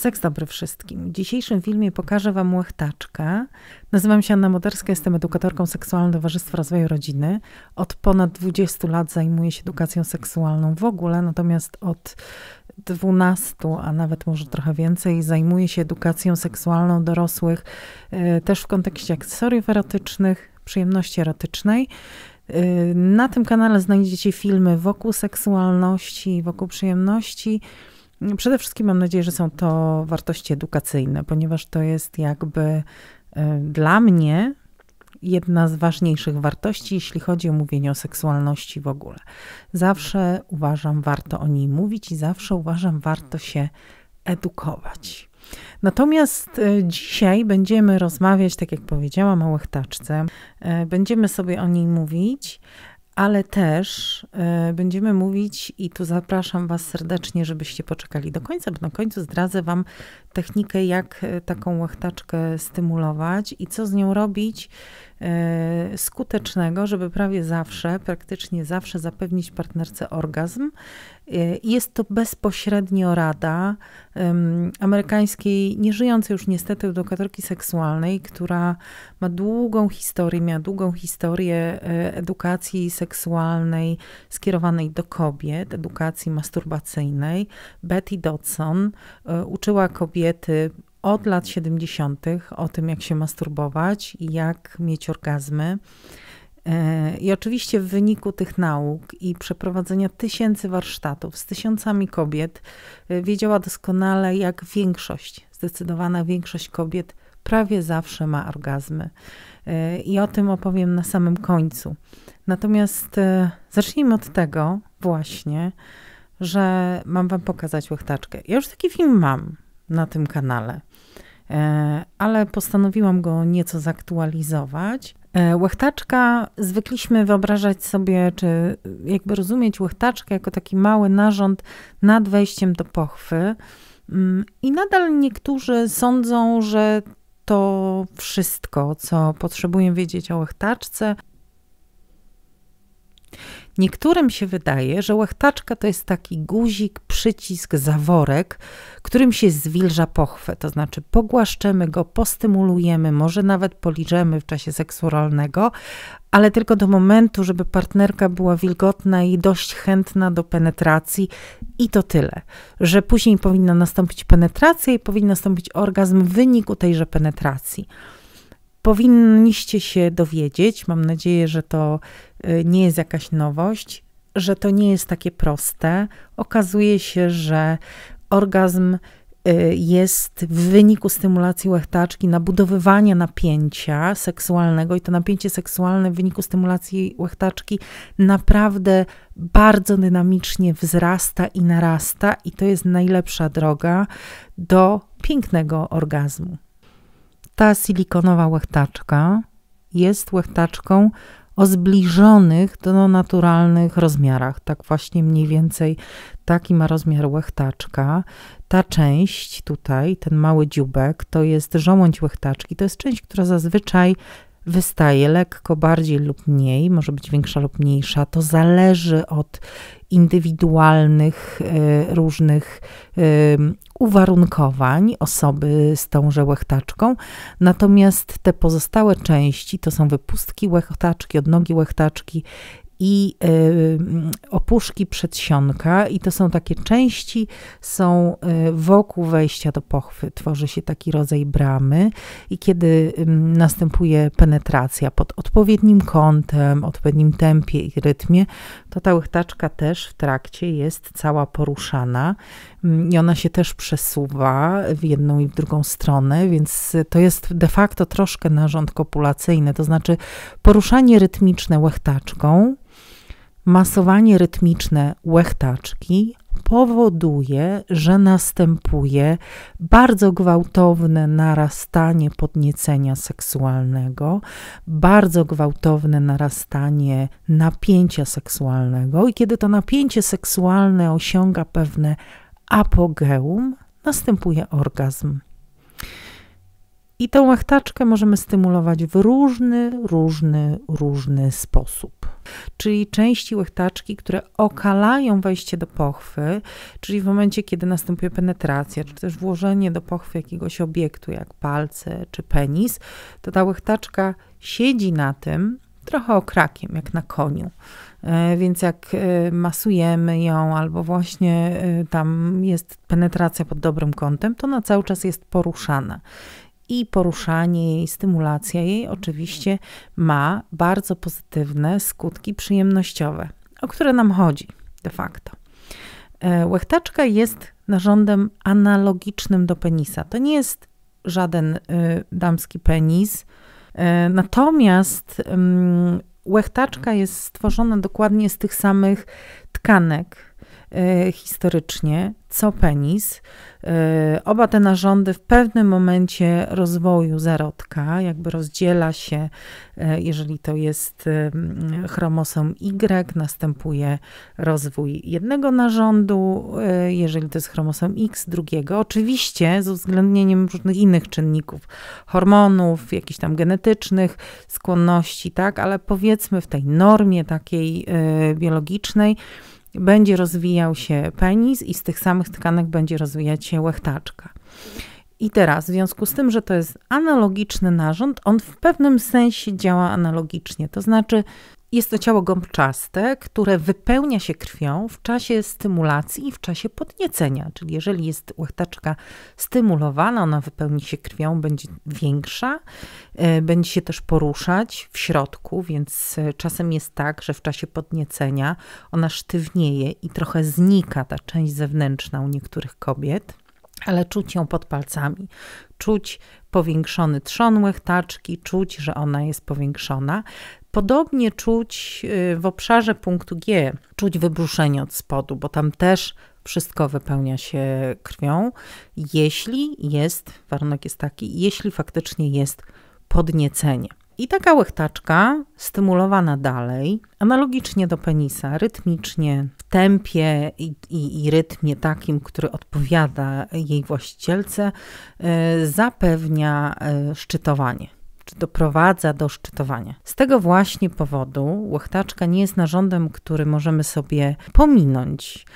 Seks dobry wszystkim. W dzisiejszym filmie pokażę Wam łechtaczkę. Nazywam się Anna Moderska, jestem edukatorką seksualną Towarzystwa Rozwoju Rodziny. Od ponad 20 lat zajmuję się edukacją seksualną w ogóle, natomiast od 12, a nawet może trochę więcej, zajmuję się edukacją seksualną dorosłych, też w kontekście akcesoriów erotycznych, przyjemności erotycznej. Na tym kanale znajdziecie filmy wokół seksualności, wokół przyjemności. Przede wszystkim mam nadzieję, że są to wartości edukacyjne, ponieważ to jest jakby dla mnie jedna z ważniejszych wartości, jeśli chodzi o mówienie o seksualności w ogóle. Zawsze uważam, warto o niej mówić i zawsze uważam, warto się edukować. Natomiast dzisiaj będziemy rozmawiać, tak jak powiedziałam, o łechtaczce. Będziemy sobie o niej mówić, ale też będziemy mówić, i tu zapraszam Was serdecznie, żebyście poczekali do końca, bo na końcu zdradzę Wam technikę, jak taką łechtaczkę stymulować i co z nią robić skutecznego, żeby prawie zawsze, praktycznie zawsze zapewnić partnerce orgazm. Jest to bezpośrednio rada amerykańskiej, nieżyjącej już niestety edukatorki seksualnej, która ma miała długą historię edukacji seksualnej skierowanej do kobiet, edukacji masturbacyjnej. Betty Dodson uczyła kobiety od lat 70. o tym, jak się masturbować i jak mieć orgazmy. I oczywiście w wyniku tych nauk i przeprowadzenia tysięcy warsztatów z tysiącami kobiet wiedziała doskonale, jak zdecydowana większość kobiet prawie zawsze ma orgazmy. I o tym opowiem na samym końcu. Natomiast zacznijmy od tego właśnie, że mam Wam pokazać łechtaczkę. Ja już taki film mam na tym kanale, ale postanowiłam go nieco zaktualizować. Łechtaczka, zwykliśmy wyobrażać sobie, czy jakby rozumieć łechtaczkę jako taki mały narząd nad wejściem do pochwy. I nadal niektórzy sądzą, że to wszystko, co potrzebuję wiedzieć o łechtaczce. Niektórym się wydaje, że łechtaczka to jest taki guzik, przycisk, zaworek, którym się zwilża pochwę, to znaczy pogłaszczemy go, postymulujemy, może nawet poliżemy w czasie seksu oralnego, ale tylko do momentu, żeby partnerka była wilgotna i dość chętna do penetracji i to tyle, że później powinna nastąpić penetracja i powinien nastąpić orgazm w wyniku tejże penetracji. Powinniście się dowiedzieć, mam nadzieję, że to nie jest jakaś nowość, że to nie jest takie proste. Okazuje się, że orgazm jest w wyniku stymulacji łechtaczki, nabudowywania napięcia seksualnego i to napięcie seksualne w wyniku stymulacji łechtaczki naprawdę bardzo dynamicznie wzrasta i narasta i to jest najlepsza droga do pięknego orgazmu. Ta silikonowa łechtaczka jest łechtaczką o zbliżonych do naturalnych rozmiarach. Tak właśnie mniej więcej taki ma rozmiar łechtaczka. Ta część tutaj, ten mały dzióbek, to jest żołądź łechtaczki. To jest część, która zazwyczaj wystaje lekko bardziej lub mniej, może być większa lub mniejsza. To zależy od indywidualnych, różnych uwarunkowań osoby z tąże łechtaczką. Natomiast te pozostałe części to są wypustki łechtaczki, odnogi łechtaczki i opuszki przedsionka i to są takie części, są wokół wejścia do pochwy. Tworzy się taki rodzaj bramy i kiedy następuje penetracja pod odpowiednim kątem, odpowiednim tempie i rytmie, to ta łechtaczka też w trakcie jest cała poruszana i ona się też przesuwa w jedną i w drugą stronę, więc to jest de facto troszkę narząd kopulacyjny, to znaczy poruszanie rytmiczne łechtaczką, masowanie rytmiczne łechtaczki powoduje, że następuje bardzo gwałtowne narastanie podniecenia seksualnego, bardzo gwałtowne narastanie napięcia seksualnego i kiedy to napięcie seksualne osiąga pewne apogeum, następuje orgazm. I tą łechtaczkę możemy stymulować w różny sposób. Czyli części łechtaczki, które okalają wejście do pochwy, czyli w momencie, kiedy następuje penetracja, czy też włożenie do pochwy jakiegoś obiektu, jak palce czy penis, to ta łechtaczka siedzi na tym trochę okrakiem, jak na koniu. Więc jak masujemy ją albo właśnie tam jest penetracja pod dobrym kątem, to ona cały czas jest poruszana. I poruszanie jej, stymulacja jej oczywiście ma bardzo pozytywne skutki przyjemnościowe, o które nam chodzi de facto. Łechtaczka jest narządem analogicznym do penisa. To nie jest żaden damski penis, natomiast łechtaczka jest stworzona dokładnie z tych samych tkanek historycznie, co penis. Oba te narządy w pewnym momencie rozwoju zarodka jakby rozdziela się, jeżeli to jest chromosom Y, następuje rozwój jednego narządu, jeżeli to jest chromosom X, drugiego. Oczywiście z uwzględnieniem różnych innych czynników, hormonów, jakichś tam genetycznych skłonności, tak, ale powiedzmy w tej normie takiej biologicznej będzie rozwijał się penis i z tych samych tkanek będzie rozwijać się łechtaczka. I teraz, w związku z tym, że to jest analogiczny narząd, on w pewnym sensie działa analogicznie. To znaczy, jest to ciało gąbczaste, które wypełnia się krwią w czasie stymulacji i w czasie podniecenia. Czyli jeżeli jest łechtaczka stymulowana, ona wypełni się krwią, będzie większa, będzie się też poruszać w środku, więc czasem jest tak, że w czasie podniecenia ona sztywnieje i trochę znika ta część zewnętrzna u niektórych kobiet, ale czuć ją pod palcami. Czuć powiększony trzon łechtaczki, czuć, że ona jest powiększona. Podobnie czuć w obszarze punktu G, czuć wybruszenie od spodu, bo tam też wszystko wypełnia się krwią, jeśli jest, warunek jest taki, jeśli faktycznie jest podniecenie. I taka łechtaczka stymulowana dalej, analogicznie do penisa, rytmicznie, w tempie i rytmie takim, który odpowiada jej właścicielce, zapewnia szczytowanie, czy doprowadza do szczytowania. Z tego właśnie powodu łechtaczka nie jest narządem, który możemy sobie pominąć,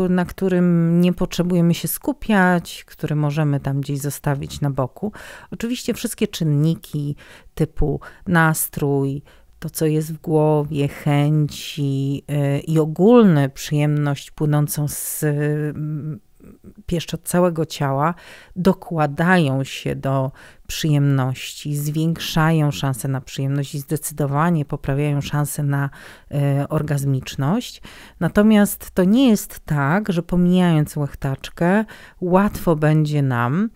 na którym nie potrzebujemy się skupiać, który możemy tam gdzieś zostawić na boku. Oczywiście wszystkie czynniki typu nastrój, to co jest w głowie, chęci i ogólna przyjemność płynącą z pieszczot całego ciała dokładają się do przyjemności, zwiększają szanse na przyjemność i zdecydowanie poprawiają szanse na orgazmiczność. Natomiast to nie jest tak, że pomijając łechtaczkę, łatwo będzie nam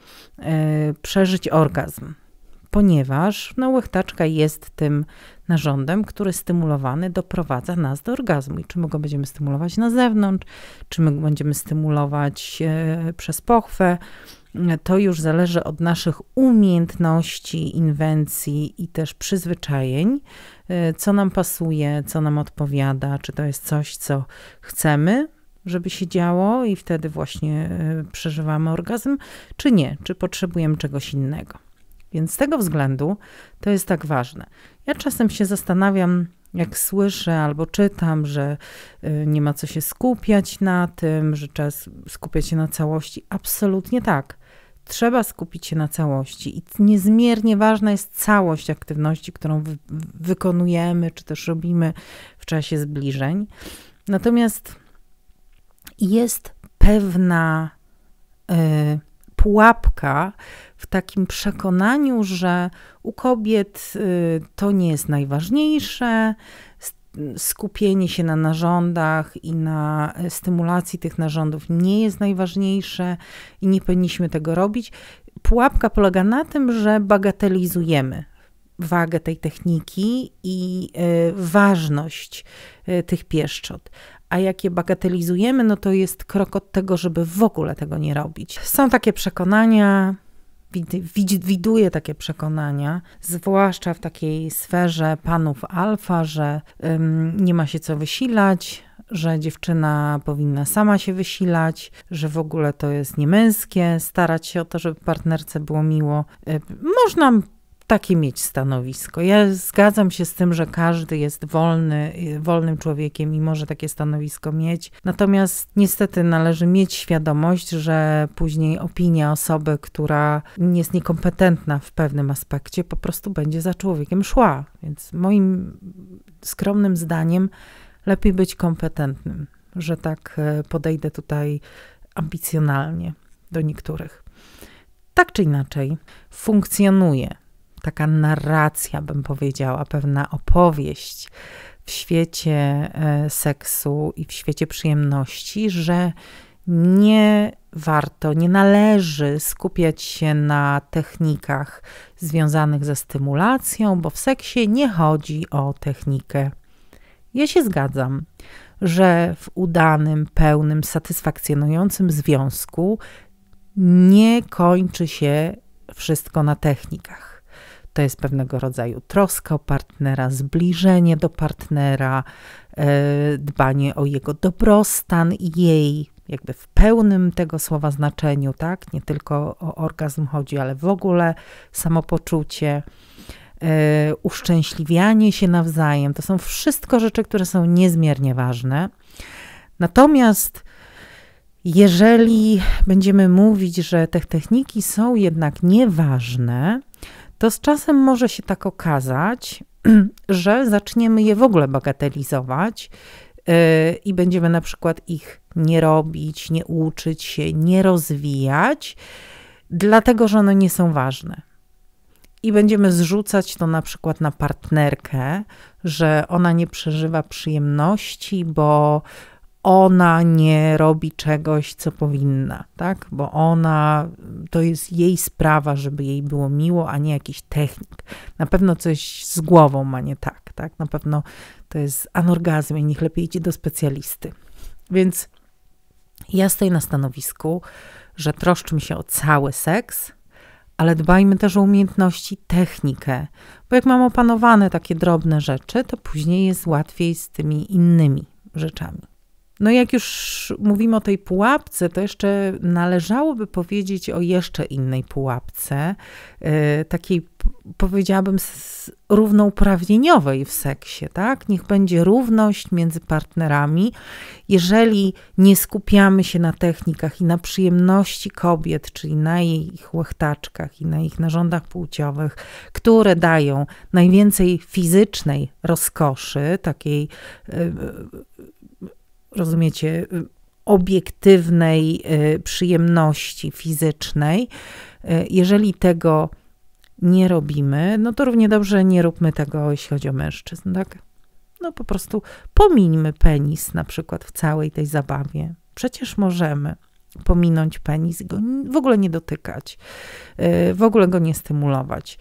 przeżyć orgazm, ponieważ łechtaczka jest tym narządem, który stymulowany doprowadza nas do orgazmu. I czy my go będziemy stymulować na zewnątrz, czy my go będziemy stymulować przez pochwę, to już zależy od naszych umiejętności, inwencji i też przyzwyczajeń, co nam pasuje, co nam odpowiada, czy to jest coś, co chcemy, żeby się działo i wtedy właśnie przeżywamy orgazm, czy nie, czy potrzebujemy czegoś innego. Więc z tego względu to jest tak ważne. Ja czasem się zastanawiam, jak słyszę albo czytam, że nie ma co się skupiać na tym, że trzeba skupiać się na całości. Absolutnie tak. Trzeba skupić się na całości i niezmiernie ważna jest całość aktywności, którą wykonujemy, czy też robimy w czasie zbliżeń. Natomiast jest pewna pułapka w takim przekonaniu, że u kobiet to nie jest najważniejsze, skupienie się na narządach i na stymulacji tych narządów nie jest najważniejsze i nie powinniśmy tego robić. Pułapka polega na tym, że bagatelizujemy wagę tej techniki i ważność tych pieszczot. A jak je bagatelizujemy, no to jest krok od tego, żeby w ogóle tego nie robić. Są takie przekonania, widuję takie przekonania, zwłaszcza w takiej sferze panów alfa, że nie ma się co wysilać, że dziewczyna powinna sama się wysilać, że w ogóle to jest niemęskie, starać się o to, żeby partnerce było miło. Można takie mieć stanowisko. Ja zgadzam się z tym, że każdy jest wolnym człowiekiem i może takie stanowisko mieć. Natomiast niestety należy mieć świadomość, że później opinia osoby, która jest niekompetentna w pewnym aspekcie, po prostu będzie za człowiekiem szła. Więc moim skromnym zdaniem lepiej być kompetentnym, że tak podejdę tutaj ambicjonalnie do niektórych. Tak czy inaczej funkcjonuje taka narracja, bym powiedziała, pewna opowieść w świecie seksu i w świecie przyjemności, że nie warto, nie należy skupiać się na technikach związanych ze stymulacją, bo w seksie nie chodzi o technikę. Ja się zgadzam, że w udanym, pełnym, satysfakcjonującym związku nie kończy się wszystko na technikach. To jest pewnego rodzaju troska o partnera, zbliżenie do partnera, dbanie o jego dobrostan i jej, jakby w pełnym tego słowa znaczeniu, tak? Nie tylko o orgazm chodzi, ale w ogóle samopoczucie, uszczęśliwianie się nawzajem. To są wszystko rzeczy, które są niezmiernie ważne. Natomiast jeżeli będziemy mówić, że te techniki są jednak nieważne, to z czasem może się tak okazać, że zaczniemy je w ogóle bagatelizować i będziemy na przykład ich nie robić, nie uczyć się, nie rozwijać, dlatego że one nie są ważne. I będziemy zrzucać to na przykład na partnerkę, że ona nie przeżywa przyjemności, bo ona nie robi czegoś, co powinna, tak? Bo to jest jej sprawa, żeby jej było miło, a nie jakiś technik. Na pewno coś z głową ma nie tak, tak? Na pewno to jest anorgazm i niech lepiej idzie do specjalisty. Więc ja stoję na stanowisku, że troszczmy się o cały seks, ale dbajmy też o umiejętności, technikę, bo jak mam opanowane takie drobne rzeczy, to później jest łatwiej z tymi innymi rzeczami. No jak już mówimy o tej pułapce, to jeszcze należałoby powiedzieć o jeszcze innej pułapce, takiej powiedziałabym równouprawnieniowej w seksie, tak? Niech będzie równość między partnerami. Jeżeli nie skupiamy się na technikach i na przyjemności kobiet, czyli na ich łechtaczkach i na ich narządach płciowych, które dają najwięcej fizycznej rozkoszy, takiej rozumiecie, obiektywnej przyjemności fizycznej. Jeżeli tego nie robimy, no to równie dobrze nie róbmy tego, jeśli chodzi o mężczyzn, tak? No po prostu pomińmy penis na przykład w całej tej zabawie. Przecież możemy pominąć penis i go w ogóle nie dotykać, w ogóle go nie stymulować.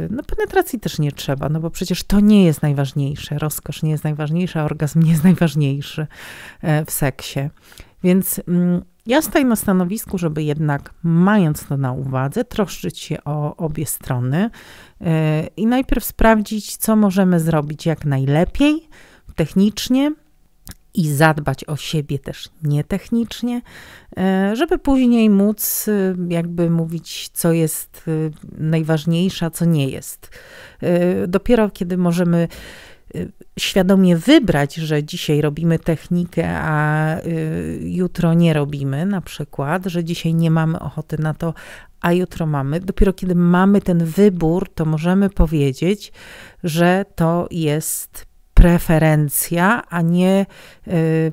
No penetracji też nie trzeba, no bo przecież to nie jest najważniejsze. Rozkosz nie jest najważniejsza, orgazm nie jest najważniejszy w seksie. Więc ja stoję na stanowisku, żeby jednak mając to na uwadze, troszczyć się o obie strony i najpierw sprawdzić, co możemy zrobić jak najlepiej, technicznie, i zadbać o siebie też nietechnicznie, żeby później móc jakby mówić, co jest najważniejsze, a co nie jest. Dopiero kiedy możemy świadomie wybrać, że dzisiaj robimy technikę, a jutro nie robimy, na przykład, że dzisiaj nie mamy ochoty na to, a jutro mamy. Dopiero kiedy mamy ten wybór, to możemy powiedzieć, że to jest preferencja, a nie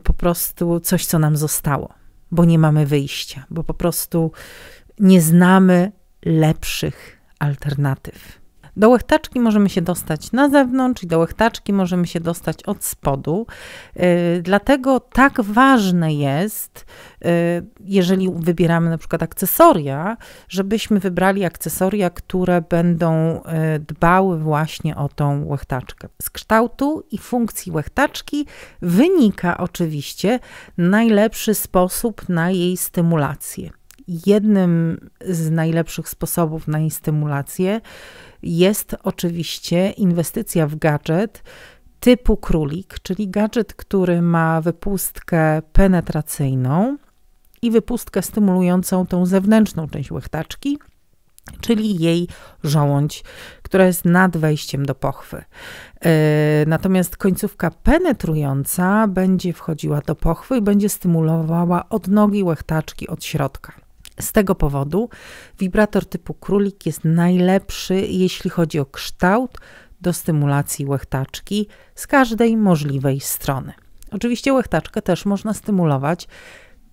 po prostu coś, co nam zostało, bo nie mamy wyjścia, bo po prostu nie znamy lepszych alternatyw. Do łechtaczki możemy się dostać na zewnątrz i do łechtaczki możemy się dostać od spodu. Dlatego tak ważne jest, jeżeli wybieramy na przykład akcesoria, żebyśmy wybrali akcesoria, które będą dbały właśnie o tą łechtaczkę. Z kształtu i funkcji łechtaczki wynika oczywiście najlepszy sposób na jej stymulację. Jednym z najlepszych sposobów na jej stymulację jest oczywiście inwestycja w gadżet, typu królik, czyli gadżet, który ma wypustkę penetracyjną i wypustkę stymulującą tą zewnętrzną część łechtaczki, czyli jej żołądź, która jest nad wejściem do pochwy. Natomiast końcówka penetrująca będzie wchodziła do pochwy i będzie stymulowała odnogi łechtaczki od środka. Z tego powodu wibrator typu królik jest najlepszy, jeśli chodzi o kształt, do stymulacji łechtaczki z każdej możliwej strony. Oczywiście łechtaczkę też można stymulować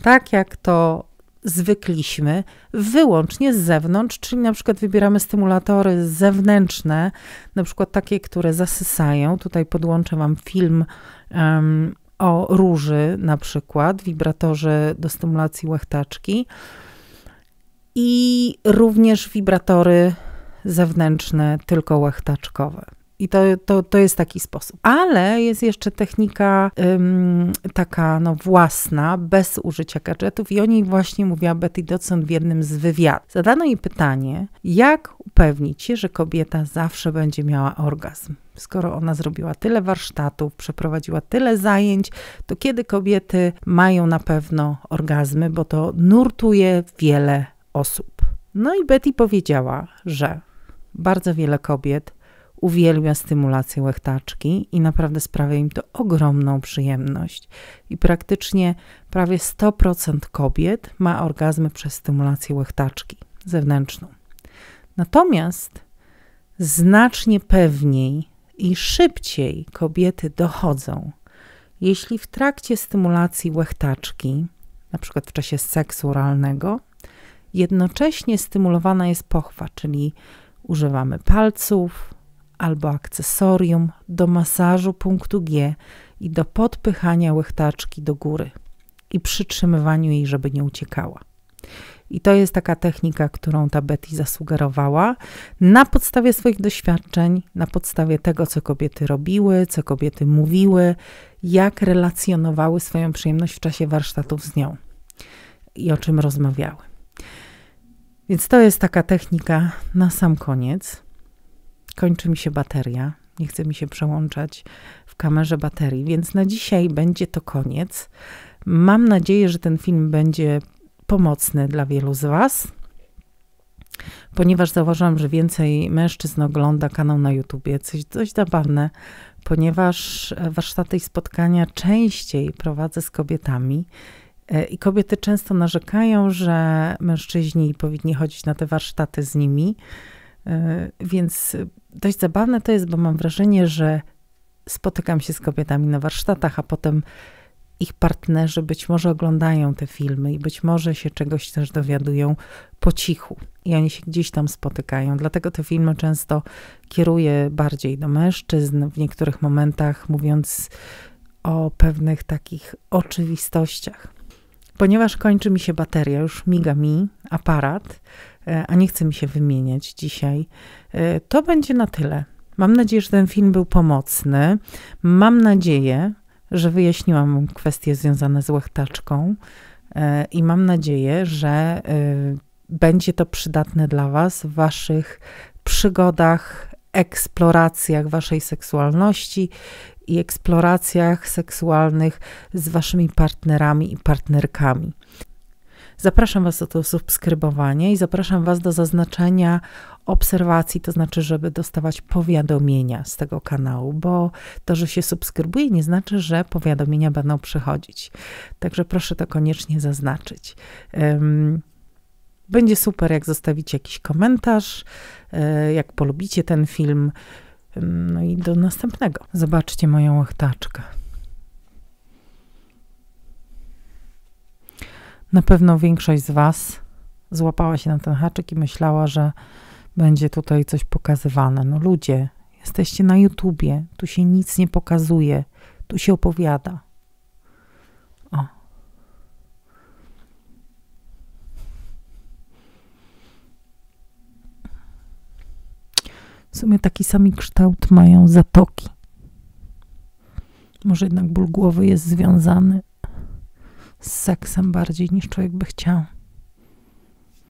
tak, jak to zwykliśmy, wyłącznie z zewnątrz, czyli na przykład wybieramy stymulatory zewnętrzne, na przykład takie, które zasysają. Tutaj podłączę Wam film o róży, na przykład, wibratorze do stymulacji łechtaczki i również wibratory zewnętrzne, tylko łechtaczkowe. I to jest taki sposób. Ale jest jeszcze technika taka własna, bez użycia gadżetów i o niej właśnie mówiła Betty Dodson w jednym z wywiadów. Zadano jej pytanie, jak upewnić się, że kobieta zawsze będzie miała orgazm. Skoro ona zrobiła tyle warsztatów, przeprowadziła tyle zajęć, to kiedy kobiety mają na pewno orgazmy, bo to nurtuje wiele osób. No i Betty powiedziała, że bardzo wiele kobiet uwielbia stymulację łechtaczki i naprawdę sprawia im to ogromną przyjemność. I praktycznie prawie 100% kobiet ma orgazmy przez stymulację łechtaczki zewnętrzną. Natomiast znacznie pewniej i szybciej kobiety dochodzą, jeśli w trakcie stymulacji łechtaczki, na przykład w czasie seksu oralnego, jednocześnie stymulowana jest pochwa, czyli używamy palców albo akcesorium do masażu punktu G i do podpychania łechtaczki do góry i przytrzymywaniu jej, żeby nie uciekała. I to jest taka technika, którą ta Betty zasugerowała na podstawie swoich doświadczeń, na podstawie tego, co kobiety robiły, co kobiety mówiły, jak relacjonowały swoją przyjemność w czasie warsztatów z nią i o czym rozmawiały. Więc to jest taka technika na sam koniec. Kończy mi się bateria, nie chce mi się przełączać w kamerze baterii, więc na dzisiaj będzie to koniec. Mam nadzieję, że ten film będzie pomocny dla wielu z Was, ponieważ zauważyłam, że więcej mężczyzn ogląda kanał na YouTubie, coś zabawne, ponieważ warsztaty i spotkania częściej prowadzę z kobietami i kobiety często narzekają, że mężczyźni powinni chodzić na te warsztaty z nimi, więc dość zabawne to jest, bo mam wrażenie, że spotykam się z kobietami na warsztatach, a potem ich partnerzy być może oglądają te filmy i być może się czegoś też dowiadują po cichu i oni się gdzieś tam spotykają. Dlatego te filmy często kieruję bardziej do mężczyzn, w niektórych momentach mówiąc o pewnych takich oczywistościach. Ponieważ kończy mi się bateria, już miga mi aparat, a nie chce mi się wymieniać dzisiaj, to będzie na tyle. Mam nadzieję, że ten film był pomocny. Mam nadzieję, że wyjaśniłam kwestie związane z łechtaczką i mam nadzieję, że będzie to przydatne dla Was w Waszych przygodach, eksploracjach Waszej seksualności i eksploracjach seksualnych z Waszymi partnerami i partnerkami. Zapraszam Was do subskrybowania i zapraszam Was do zaznaczenia obserwacji, to znaczy, żeby dostawać powiadomienia z tego kanału, bo to, że się subskrybuje, nie znaczy, że powiadomienia będą przychodzić. Także proszę to koniecznie zaznaczyć. Będzie super, jak zostawicie jakiś komentarz, jak polubicie ten film. No i do następnego. Zobaczcie moją łechtaczkę. Na pewno większość z Was złapała się na ten haczyk i myślała, że będzie tutaj coś pokazywane. No ludzie, jesteście na YouTubie, tu się nic nie pokazuje, tu się opowiada. O. W sumie taki sam kształt mają zatoki. Może jednak ból głowy jest związany z seksem bardziej niż człowiek by chciał.